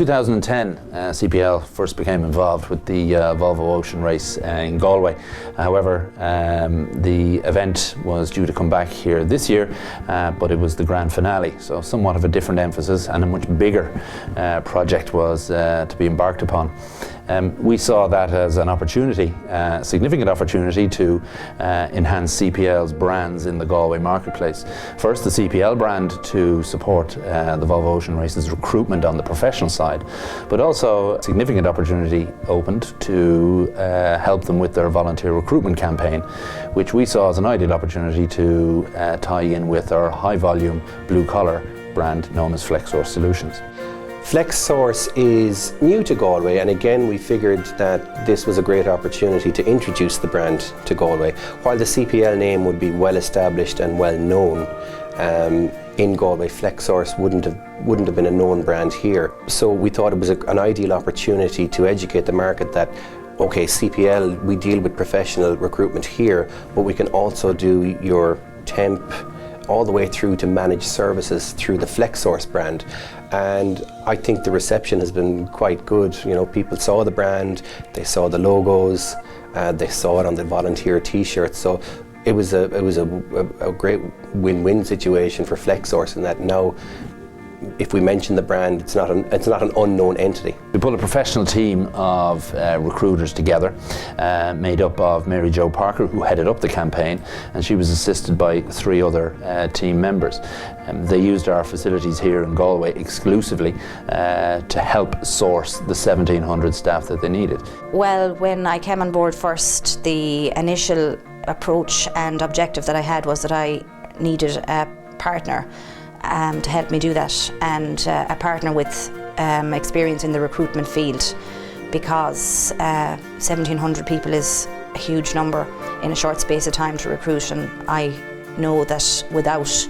2010, CPL first became involved with the Volvo Ocean Race in Galway. However, the event was due to come back here this year, but it was the grand finale, so somewhat of a different emphasis, and a much bigger project was to be embarked upon. We saw that as an opportunity, a significant opportunity to enhance CPL's brands in the Galway marketplace. First, the CPL brand to support the Volvo Ocean Race's recruitment on the professional side, but also a significant opportunity opened to help them with their volunteer recruitment campaign, which we saw as an ideal opportunity to tie in with our high-volume blue-collar brand known as Flexsource Solutions. Flexsource is new to Galway, and again we figured that this was a great opportunity to introduce the brand to Galway. While the CPL name would be well established and well known in Galway, Flexsource wouldn't have been a known brand here. So we thought it was an ideal opportunity to educate the market that okay, CPL, we deal with professional recruitment here, but we can also do your temp all the way through to managed services through the Flexsource brand. And I think the reception has been quite good. You know, people saw the brand, they saw the logos, they saw it on the volunteer t-shirts. So it was a great win-win situation for Flexsource in that now if we mention the brand, it's not an unknown entity. We put a professional team of recruiters together, made up of Mary Jo Parker, who headed up the campaign, and she was assisted by 3 other team members. They used our facilities here in Galway exclusively to help source the 1,700 staff that they needed. Well, when I came on board first, the initial approach and objective that I had was that I needed a partner to help me do that, and a partner with experience in the recruitment field, because 1,700 people is a huge number in a short space of time to recruit, and I know that without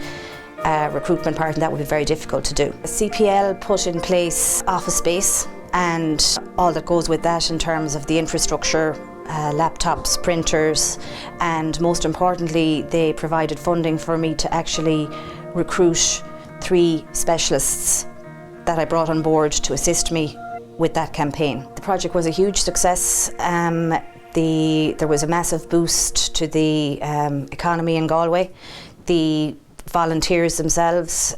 a recruitment partner that would be very difficult to do. CPL put in place office space and all that goes with that in terms of the infrastructure, laptops, printers, and most importantly they provided funding for me to actually recruit 3 specialists that I brought on board to assist me with that campaign. The project was a huge success. There was a massive boost to the economy in Galway. The volunteers themselves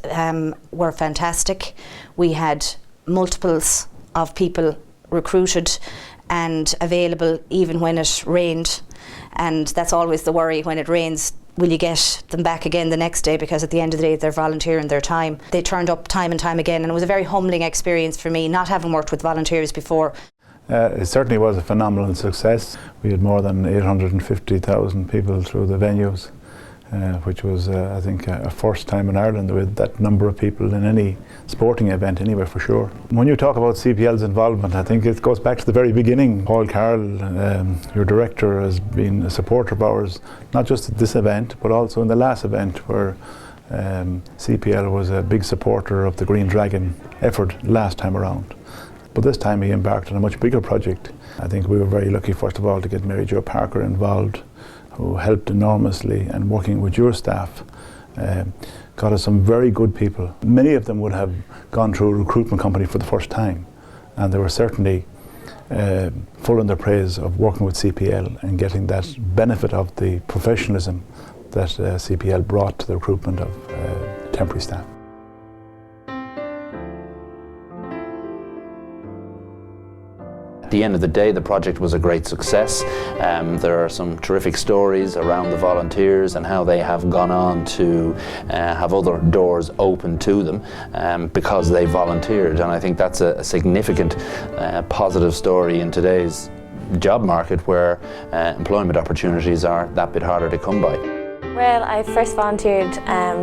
were fantastic. We had multiples of people recruited and available even when it rained, and that's always the worry when it rains. Will you get them back again the next day? Because at the end of the day they're volunteering their time. They turned up time and time again, and it was a very humbling experience for me, not having worked with volunteers before. It certainly was a phenomenal success. We had more than 850,000 people through the venues, which was I think a first time in Ireland with that number of people in any sporting event anywhere, for sure. When you talk about CPL's involvement, I think it goes back to the very beginning. Paul Carroll, your director, has been a supporter of ours, not just at this event but also in the last event where CPL was a big supporter of the Green Dragon effort last time around. But this time he embarked on a much bigger project. I think we were very lucky, first of all, to get Mary Jo Parker involved, who helped enormously, and working with your staff got us some very good people. Many of them would have gone through a recruitment company for the first time, and they were certainly full in their praise of working with CPL and getting that benefit of the professionalism that CPL brought to the recruitment of temporary staff. At the end of the day, the project was a great success. There are some terrific stories around the volunteers and how they have gone on to have other doors open to them because they volunteered, and I think that's a significant positive story in today's job market where employment opportunities are that bit harder to come by. Well, I first volunteered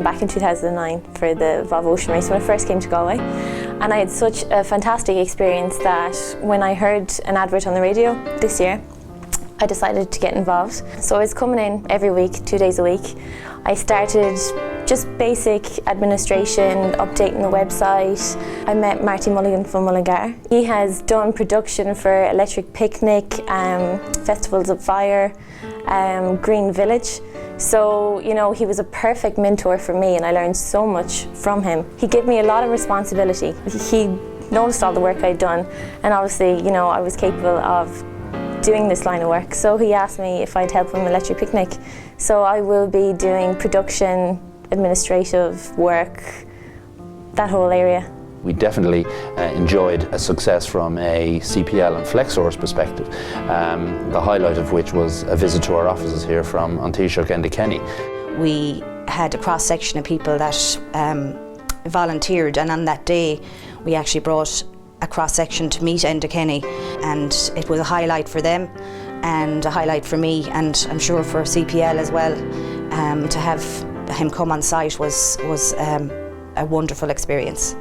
back in 2009 for the Volvo Ocean Race when I first came to Galway, and I had such a fantastic experience that when I heard an advert on the radio this year, I decided to get involved. So I was coming in every week, 2 days a week. I started just basic administration, updating the website. I met Marty Mulligan from Mullingar. He has done production for Electric Picnic, Festivals of Fire, Green Village. So, you know, he was a perfect mentor for me and I learned so much from him. He gave me a lot of responsibility. He noticed all the work I'd done, and obviously, you know, I was capable of doing this line of work. So he asked me if I'd help him electric picnic. So I will be doing production, administrative work, that whole area. We definitely enjoyed a success from a CPL and Flexsource perspective, the highlight of which was a visit to our offices here from An Taoiseach Enda Kenny. We had a cross-section of people that volunteered, and on that day we actually brought a cross-section to meet Enda Kenny, and it was a highlight for them and a highlight for me, and I'm sure for CPL as well. To have him come on site was a wonderful experience.